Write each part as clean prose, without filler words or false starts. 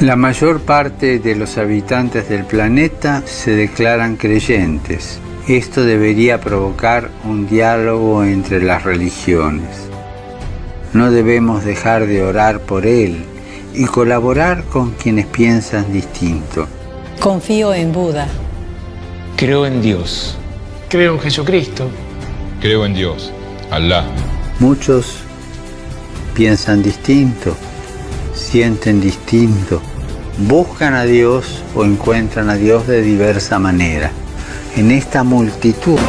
La mayor parte de los habitantes del planeta se declaran creyentes. Esto debería provocar un diálogo entre las religiones. No debemos dejar de orar por él y colaborar con quienes piensan distinto. Confío en Buda. Creo en Dios. Creo en Jesucristo. Creo en Dios, Alá. Muchos piensan distinto, sienten distinto, buscan a Dios o encuentran a Dios de diversa manera. En esta multitud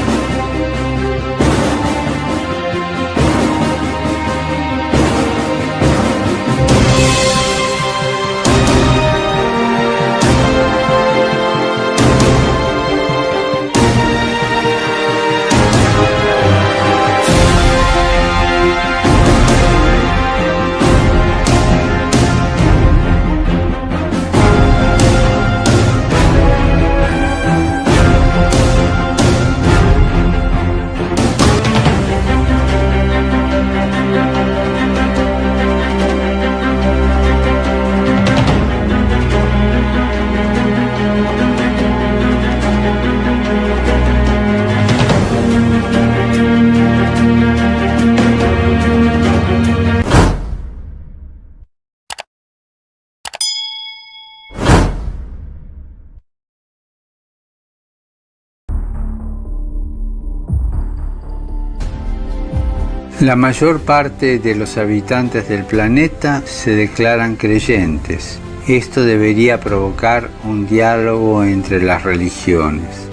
la mayor parte de los habitantes del planeta se declaran creyentes. Esto debería provocar un diálogo entre las religiones.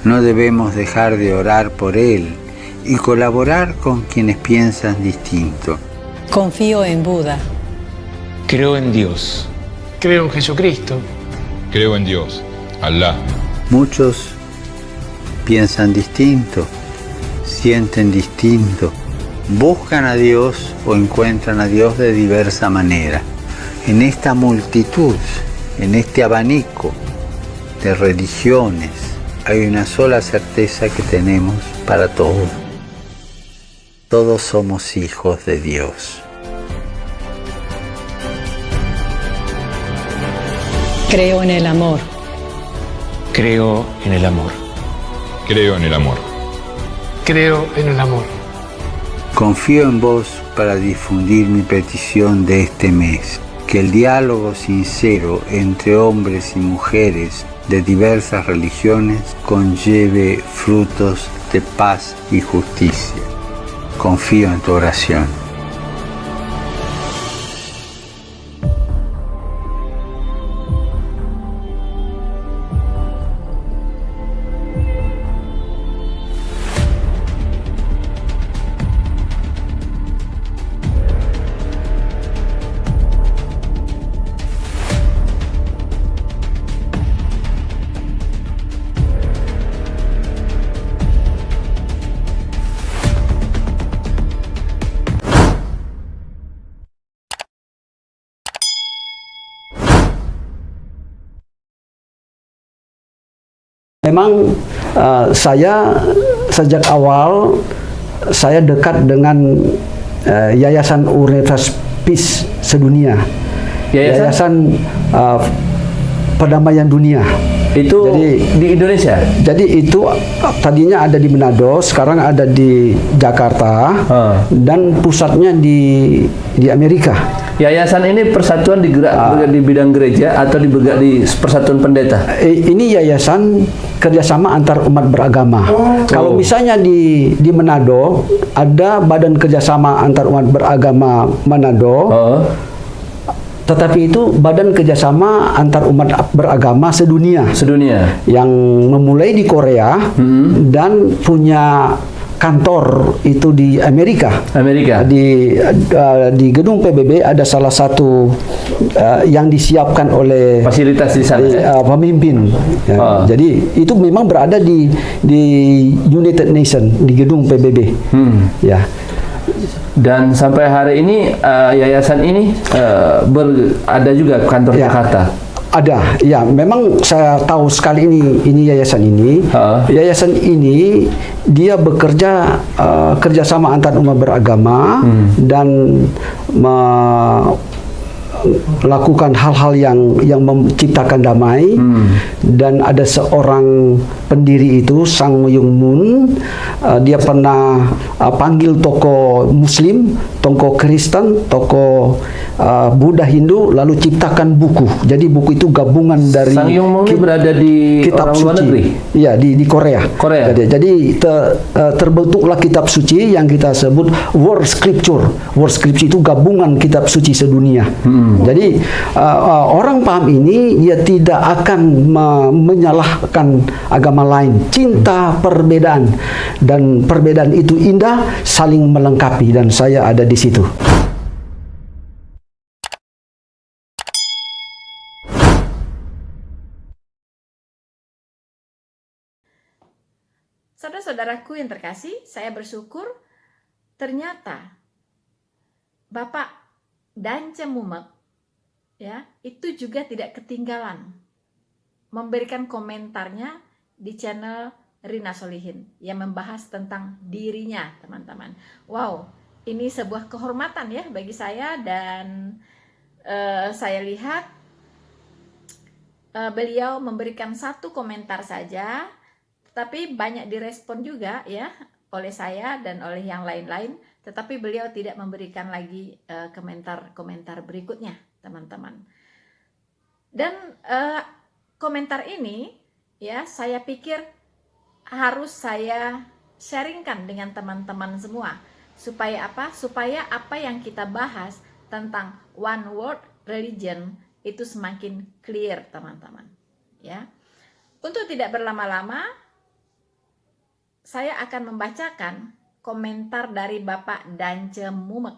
No debemos dejar de orar por él y colaborar con quienes piensan distinto. Confío en Buda. Creo en Dios. Creo en Jesucristo. Creo en Dios, Alá. Muchos piensan distinto, sienten distinto, buscan a Dios o encuentran a Dios de diversa manera. En esta multitud, en este abanico de religiones, hay una sola certeza que tenemos para todos. Todos somos hijos de Dios. Creo en el amor. Creo en el amor. Creo en el amor. Creo en el amor. Confío en vos para difundir mi petición de este mes, que el diálogo sincero entre hombres y mujeres de diversas religiones conlleve frutos de paz y justicia. Confío en tu oración. Memang saya sejak awal saya dekat dengan Yayasan Universitas Peace Sedunia, Yayasan Perdamaian Dunia. Itu jadi, di Indonesia? Jadi itu tadinya ada di Manado, sekarang ada di Jakarta, dan pusatnya di Amerika. Yayasan ini persatuan bergerak di bidang gereja atau bergerak di persatuan pendeta? Ini yayasan kerjasama antar umat beragama. Kalau misalnya di Manado ada Badan Kerjasama Antar Umat Beragama Manado, tetapi itu Badan Kerjasama Antar Umat Beragama Sedunia. Sedunia. Yang memulai di Korea dan punya kantor itu di Amerika. Di gedung PBB ada salah satu yang disiapkan oleh fasilitas di sana, pemimpin. Jadi itu memang berada di United Nations, di gedung PBB. Ya. Dan sampai hari ini yayasan ini ada juga kantor Jakarta. Ada, ya. Memang saya tahu sekali ini yayasan ini. Yayasan ini dia bekerja kerjasama antar umat beragama dan lakukan hal-hal yang menciptakan damai. Dan ada seorang pendiri itu, Sang Myung Moon, dia pernah panggil tokoh Muslim, tokoh Kristen, tokoh Buddha, Hindu, lalu ciptakan buku. Jadi buku itu gabungan dari Sang Myung Moon ini berada di kitab orang luar suci. negeri? Iya, di Korea. Jadi terbentuklah kitab suci yang kita sebut World Scripture. World Scripture itu gabungan kitab suci sedunia. Jadi orang paham ini, dia tidak akan menyalahkan agama lain. Cinta perbedaan, dan perbedaan itu indah, saling melengkapi, dan saya ada di situ. Saudara-saudaraku yang terkasih, saya bersyukur ternyata Bapak Dance Mumek ya, itu juga tidak ketinggalan memberikan komentarnya di channel Rina Solihin yang membahas tentang dirinya, teman-teman. Wow, ini sebuah kehormatan ya bagi saya, dan saya lihat beliau memberikan satu komentar saja, tapi banyak direspon juga ya oleh saya dan oleh yang lain-lain, tetapi beliau tidak memberikan lagi komentar-komentar berikutnya, teman-teman. Dan komentar ini ya, saya pikir harus saya sharingkan dengan teman-teman semua, supaya apa? Supaya apa yang kita bahas tentang one world religion itu semakin clear, teman-teman. Ya. Untuk tidak berlama-lama, saya akan membacakan komentar dari Bapak Dance Mumek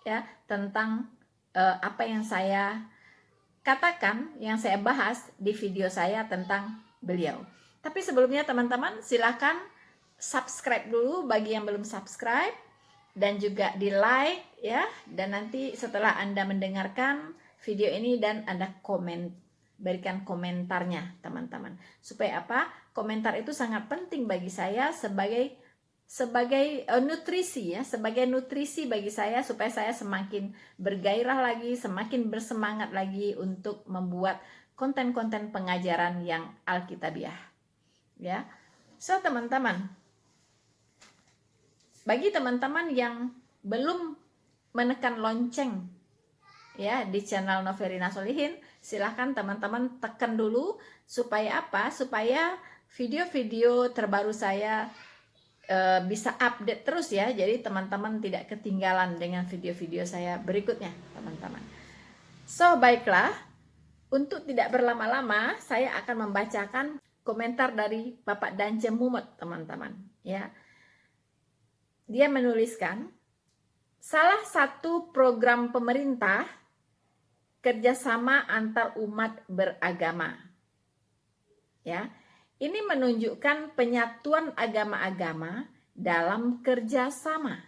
ya, tentang apa yang saya katakan, yang saya bahas di video saya tentang beliau. Tapi sebelumnya teman-teman, silakan subscribe dulu bagi yang belum subscribe, dan juga di like ya, dan nanti setelah Anda mendengarkan video ini dan Anda berikan komentarnya, teman-teman. Supaya apa? Komentar itu sangat penting bagi saya sebagai nutrisi ya, sebagai nutrisi bagi saya, supaya saya semakin bergairah lagi, semakin bersemangat lagi untuk membuat konten-konten pengajaran yang alkitabiah. Ya. So, teman-teman, bagi teman-teman yang belum menekan lonceng ya di channel Noverina Solihin, silahkan teman-teman tekan dulu, supaya apa? Supaya video-video terbaru saya bisa update terus ya. Jadi teman-teman tidak ketinggalan dengan video-video saya berikutnya, teman-teman. So, baiklah, untuk tidak berlama-lama, saya akan membacakan komentar dari Bapak Dance Mumek, teman-teman. Ya, dia menuliskan, salah satu program pemerintah kerjasama antar umat beragama. Ya, ini menunjukkan penyatuan agama-agama dalam kerjasama.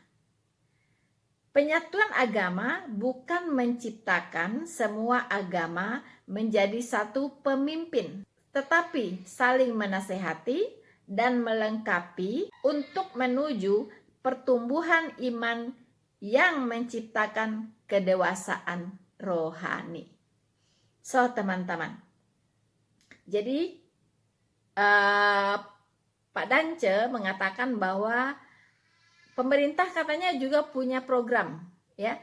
Penyatuan agama bukan menciptakan semua agama menjadi satu pemimpin, tetapi saling menasehati dan melengkapi untuk menuju pertumbuhan iman yang menciptakan kedewasaan rohani. So, teman-teman, jadi Pak Dance mengatakan bahwa pemerintah katanya juga punya program ya,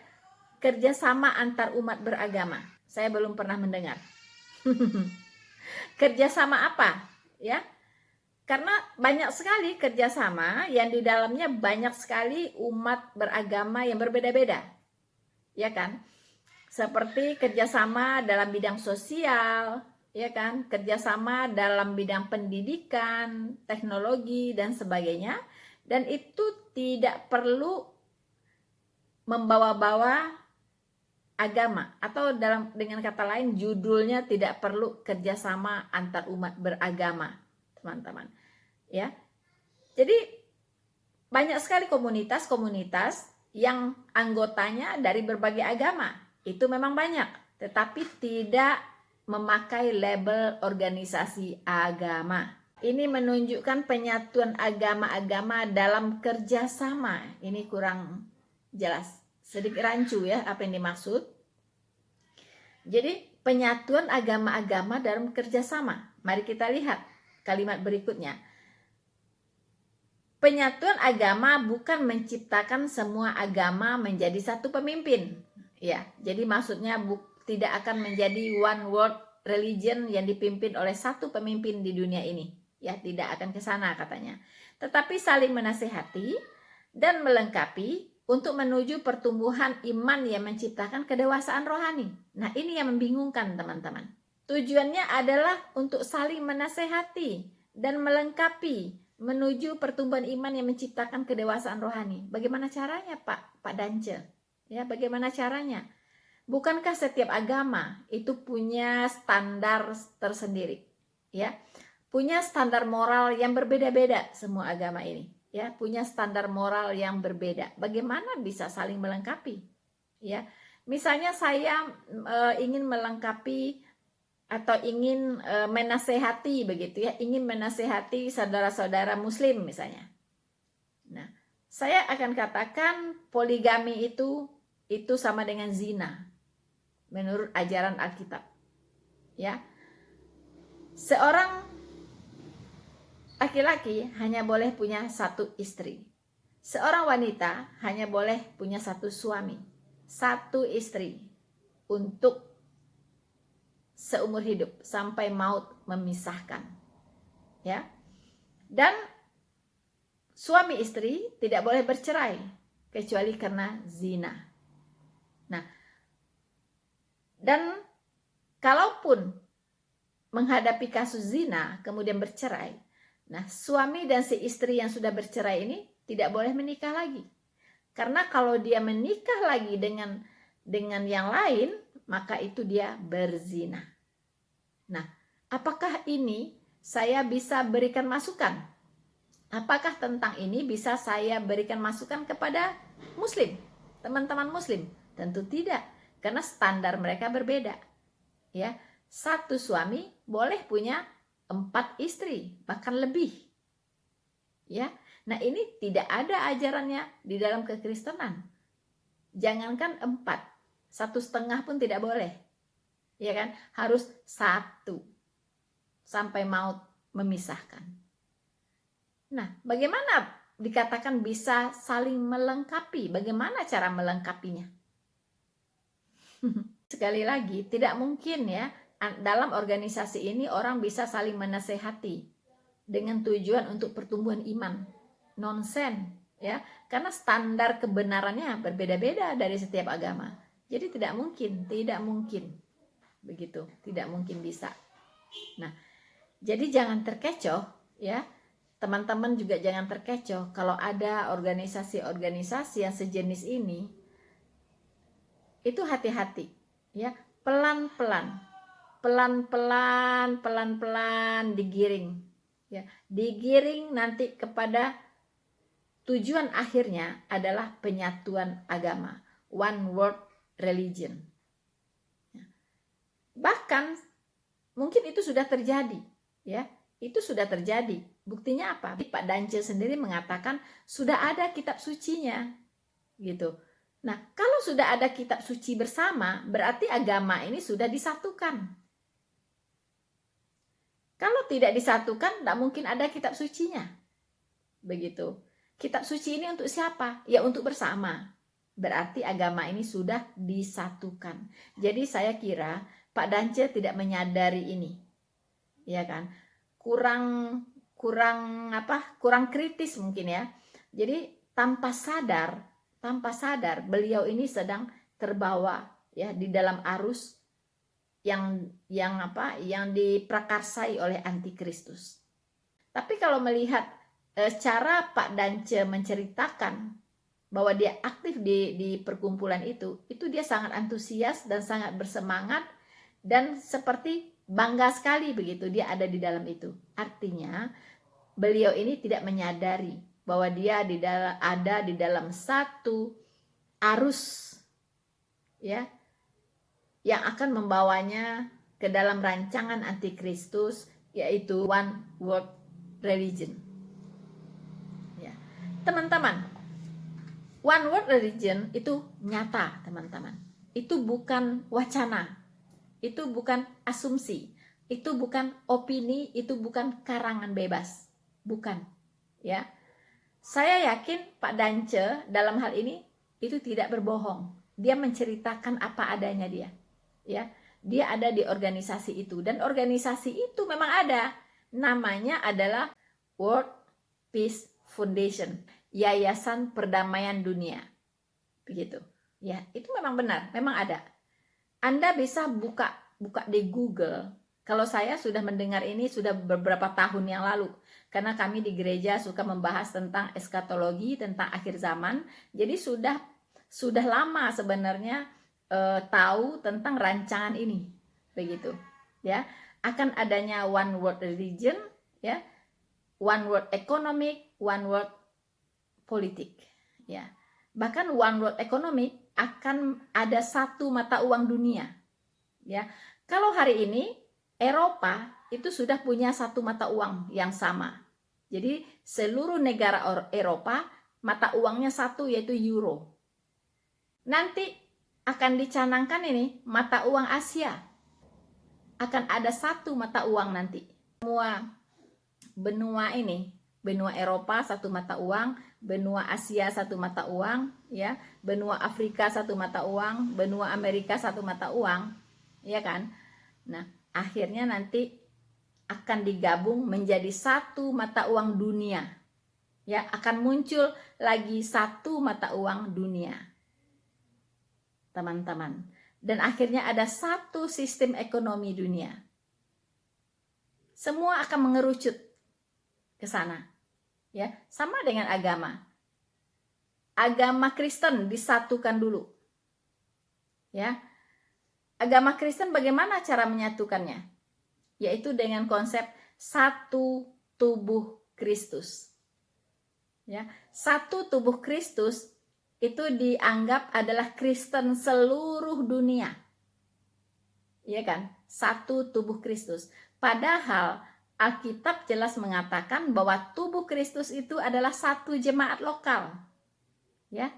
kerjasama antar umat beragama. Saya belum pernah mendengar. Kerjasama apa ya? Karena banyak sekali kerjasama yang di dalamnya banyak sekali umat beragama yang berbeda-beda, ya kan? Seperti kerjasama dalam bidang sosial, ya kan? Kerjasama dalam bidang pendidikan, teknologi, dan sebagainya. Dan itu tidak perlu membawa-bawa agama, atau dengan kata lain, judulnya tidak perlu kerjasama antar umat beragama, teman-teman. Ya, jadi banyak sekali komunitas-komunitas yang anggotanya dari berbagai agama. Itu memang banyak, tetapi tidak memakai label organisasi agama. Ini menunjukkan penyatuan agama-agama dalam kerjasama. Ini kurang jelas, sedikit rancu ya apa yang dimaksud. Jadi penyatuan agama-agama dalam kerjasama. Mari kita lihat kalimat berikutnya. Penyatuan agama bukan menciptakan semua agama menjadi satu pemimpin. Ya, jadi maksudnya tidak akan menjadi one world religion yang dipimpin oleh satu pemimpin di dunia ini. Ya, tidak akan ke sana katanya. Tetapi saling menasehati dan melengkapi untuk menuju pertumbuhan iman yang menciptakan kedewasaan rohani. Nah, ini yang membingungkan teman-teman. Tujuannya adalah untuk saling menasehati dan melengkapi menuju pertumbuhan iman yang menciptakan kedewasaan rohani. Bagaimana caranya, Pak Dance? Ya, bagaimana caranya? Bukankah setiap agama itu punya standar tersendiri? Ya, punya standar moral yang berbeda-beda semua agama ini. Ya, punya standar moral yang berbeda. Bagaimana bisa saling melengkapi? Ya, misalnya saya ingin melengkapi atau ingin menasehati begitu ya, ingin menasehati saudara-saudara Muslim misalnya. Nah, saya akan katakan poligami itu sama dengan zina menurut ajaran Alkitab. Ya, seorang laki-laki hanya boleh punya satu istri. Seorang wanita hanya boleh punya satu suami, satu istri untuk seumur hidup sampai maut memisahkan. Ya. Dan suami istri tidak boleh bercerai kecuali karena zina. Nah, dan kalaupun menghadapi kasus zina kemudian bercerai, nah, suami dan si istri yang sudah bercerai ini tidak boleh menikah lagi. Karena kalau dia menikah lagi dengan yang lain, maka itu dia berzina. Nah, apakah ini saya bisa berikan masukan? Apakah tentang ini bisa saya berikan masukan kepada Muslim, teman-teman Muslim? Tentu tidak, karena standar mereka berbeda. Ya, satu suami boleh punya 4 istri, bahkan lebih. Ya. Nah, ini tidak ada ajarannya di dalam kekristenan. Jangankan 4, 1,5 pun tidak boleh. Ya kan? Harus 1 sampai maut memisahkan. Nah, bagaimana dikatakan bisa saling melengkapi? Bagaimana cara melengkapinya? Sekali lagi, tidak mungkin ya dalam organisasi ini orang bisa saling menasehati dengan tujuan untuk pertumbuhan iman. Nonsen, ya, karena standar kebenarannya berbeda-beda dari setiap agama. Jadi tidak mungkin begitu, tidak mungkin bisa. Nah, jadi jangan terkecoh, ya, teman-teman juga jangan terkecoh kalau ada organisasi-organisasi yang sejenis ini. Itu hati-hati, ya, pelan-pelan digiring, ya, digiring nanti kepada tujuan akhirnya adalah penyatuan agama, one world religion. Bahkan mungkin itu sudah terjadi, ya, itu sudah terjadi. Buktinya apa? Pak Dance sendiri mengatakan sudah ada kitab sucinya, gitu. Nah, kalau sudah ada kitab suci bersama, berarti agama ini sudah disatukan. Kalau tidak disatukan, tidak mungkin ada kitab sucinya. Begitu. Kitab suci ini untuk siapa? Ya untuk bersama. Berarti agama ini sudah disatukan. Jadi saya kira Pak Dance tidak menyadari ini. Ya kan? Kurang kritis mungkin ya. Jadi tanpa sadar beliau ini sedang terbawa ya di dalam arus yang diprakarsai oleh antikristus. Tapi kalau melihat cara Pak Dance menceritakan bahwa dia aktif di perkumpulan itu dia sangat antusias dan sangat bersemangat dan seperti bangga sekali begitu dia ada di dalam itu. Artinya beliau ini tidak menyadari bahwa dia ada di dalam satu arus ya yang akan membawanya ke dalam rancangan antikristus, yaitu one world religion. Ya. Teman-teman, one world religion itu nyata, teman-teman. Itu bukan wacana. itu bukan asumsi, itu bukan opini, itu bukan karangan bebas, bukan, ya. Saya yakin Pak Dance dalam hal ini itu tidak berbohong. Dia menceritakan apa adanya dia, ya. Dia ada di organisasi itu, dan organisasi itu memang ada. Namanya adalah World Peace Foundation, Yayasan Perdamaian Dunia. Begitu. Ya, itu memang benar, memang ada. Anda bisa buka di Google. Kalau saya sudah mendengar ini sudah beberapa tahun yang lalu, karena kami di gereja suka membahas tentang eskatologi, tentang akhir zaman. Jadi sudah lama sebenarnya tahu tentang rancangan ini, begitu. Ya, akan adanya one world religion, ya, one world economic, one world politik, ya. Bahkan one world economic akan ada satu mata uang dunia, ya. Kalau hari ini Eropa itu sudah punya satu mata uang yang sama. Jadi seluruh negara Eropa mata uangnya satu, yaitu euro. Nanti akan dicanangkan ini mata uang Asia. Akan ada satu mata uang nanti. Semua benua ini, benua Eropa satu mata uang, benua Asia satu mata uang, ya, benua Afrika satu mata uang, benua Amerika satu mata uang, ya kan? Nah, akhirnya nanti akan digabung menjadi satu mata uang dunia. Ya, akan muncul lagi satu mata uang dunia. Teman-teman. Dan akhirnya ada satu sistem ekonomi dunia. Semua akan mengerucut ke sana. Ya, sama dengan agama. Agama Kristen disatukan dulu. Ya. Agama Kristen bagaimana cara menyatukannya? Yaitu dengan konsep satu tubuh Kristus. Ya, satu tubuh Kristus itu dianggap adalah Kristen seluruh dunia. Iya kan? Satu tubuh Kristus. Padahal Alkitab jelas mengatakan bahwa tubuh Kristus itu adalah satu jemaat lokal. Ya.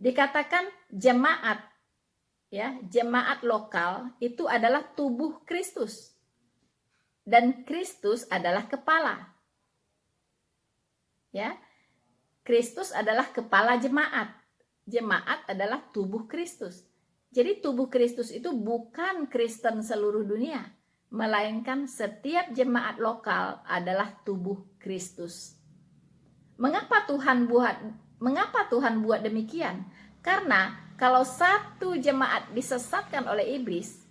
Dikatakan jemaat, ya, jemaat lokal itu adalah tubuh Kristus. Dan Kristus adalah kepala. Ya. Kristus adalah kepala jemaat. Jemaat adalah tubuh Kristus. Jadi tubuh Kristus itu bukan Kristen seluruh dunia, melainkan setiap jemaat lokal adalah tubuh Kristus. Mengapa Tuhan buat demikian? Karena kalau satu jemaat disesatkan oleh iblis,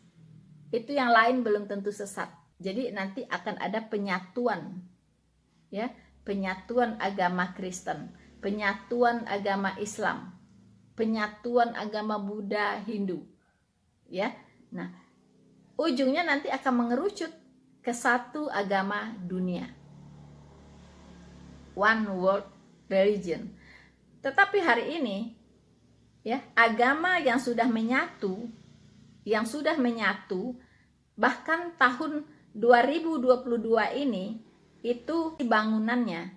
itu yang lain belum tentu sesat. Jadi nanti akan ada penyatuan, ya, penyatuan agama Kristen, penyatuan agama Islam, penyatuan agama Buddha, Hindu, ya. Nah, ujungnya nanti akan mengerucut ke satu agama dunia, one world religion. Tetapi hari ini, ya, agama yang sudah menyatu, bahkan tahun 2022 ini, itu bangunannya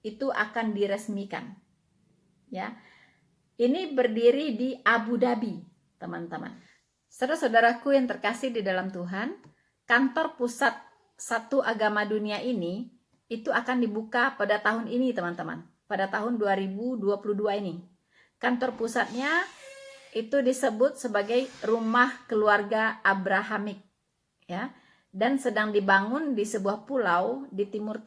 itu akan diresmikan, ya. Ini berdiri di Abu Dhabi, teman-teman. Saudara-saudaraku yang terkasih di dalam Tuhan, kantor pusat satu agama dunia ini itu akan dibuka pada tahun ini, teman-teman. Pada tahun 2022 ini. Kantor pusatnya itu disebut sebagai Rumah Keluarga Abrahamik, ya. Dan sedang dibangun di sebuah pulau di timur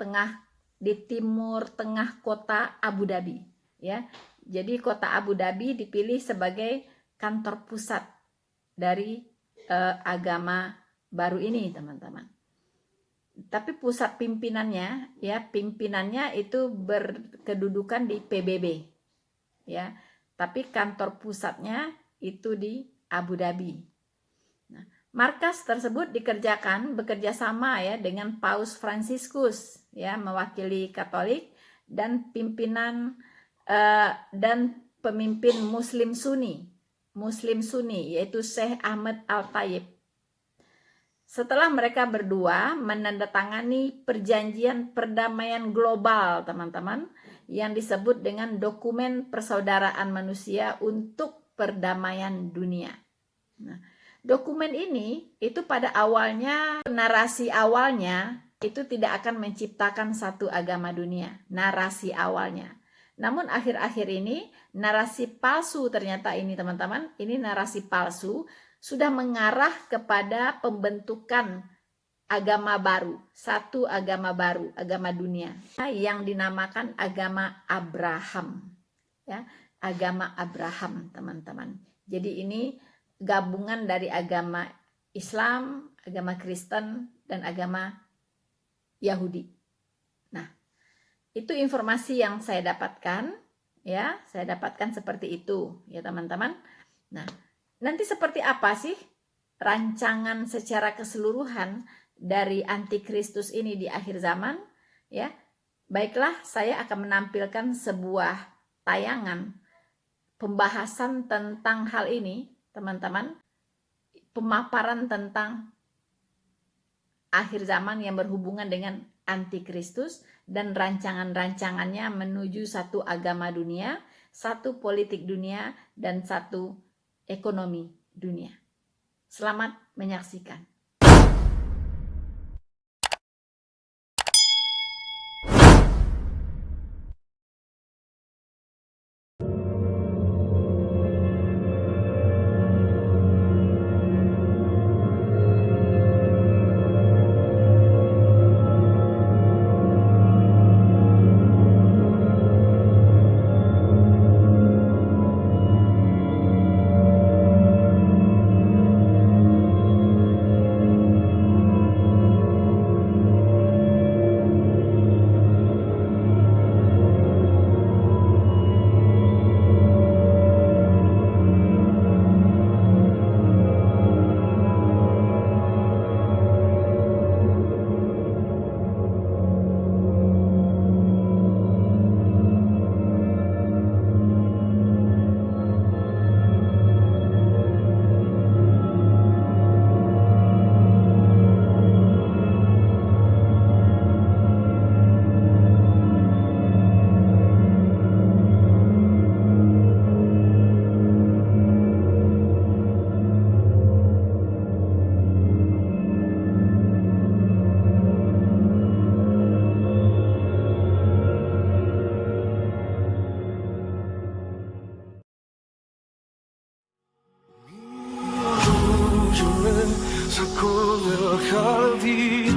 tengah kota Abu Dhabi, ya. Jadi kota Abu Dhabi dipilih sebagai kantor pusat dari agama baru ini, teman-teman. Tapi pusat pimpinannya, ya, pimpinannya itu berkedudukan di PBB, ya. Tapi kantor pusatnya itu di Abu Dhabi. Nah, markas tersebut bekerja sama, ya, dengan Paus Fransiskus, ya, mewakili Katolik dan pimpinan dan pemimpin Muslim Sunni, yaitu Syekh Ahmad Al-Tayyib. Setelah mereka berdua menandatangani perjanjian perdamaian global, teman-teman, yang disebut dengan dokumen persaudaraan manusia untuk perdamaian dunia. Nah, dokumen ini itu pada awalnya, narasi awalnya itu tidak akan menciptakan satu agama dunia, narasi awalnya. Namun akhir-akhir ini narasi palsu ternyata ini teman-teman, ini narasi palsu sudah mengarah kepada pembentukan agama baru, satu agama baru, agama dunia yang dinamakan agama Abraham. Ya, agama Abraham teman-teman. Jadi ini gabungan dari agama Islam, agama Kristen, dan agama Yahudi. Nah, itu informasi yang saya dapatkan, ya, saya dapatkan seperti itu, ya teman-teman. Nah, nanti seperti apa sih rancangan secara keseluruhan dari antikristus ini di akhir zaman? Ya, baiklah, saya akan menampilkan sebuah tayangan pembahasan tentang hal ini, teman-teman, pemaparan tentang akhir zaman yang berhubungan dengan antikristus dan rancangan-rancangannya menuju satu agama dunia, satu politik dunia, dan satu ekonomi dunia. Selamat menyaksikan. Sacó del jardín,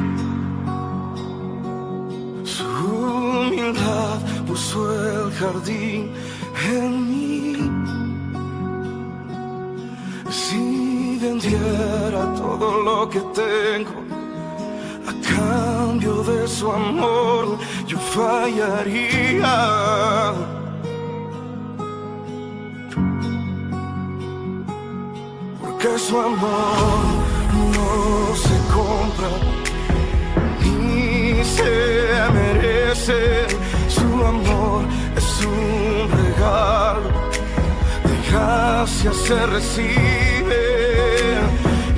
su humildad puso el jardín en mí. Si vendiera todo lo que tengo a cambio de su amor, yo fallaría. Porque su amor no se compra ni se merece. Su amor es un regalo, de gracia se recibe.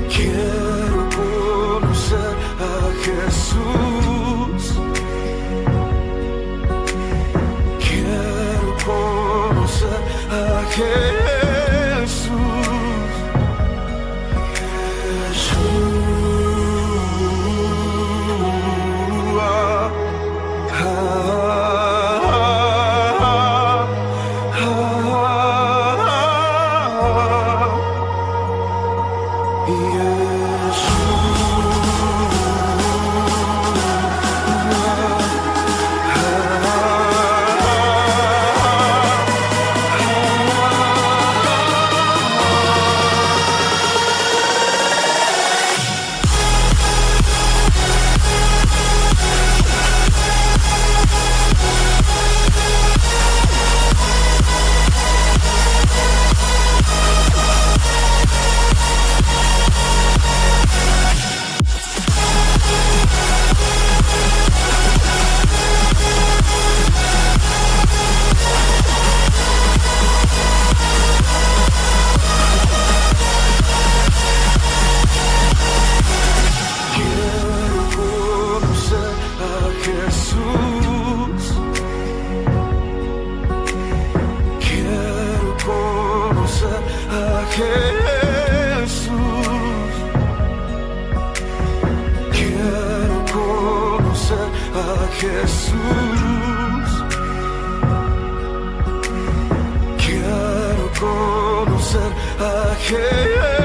Quiero conocer a Jesús, quiero conocer a Jesús. Quiero conocer a Jesús. Jesús. Quiero conocer a Jesús.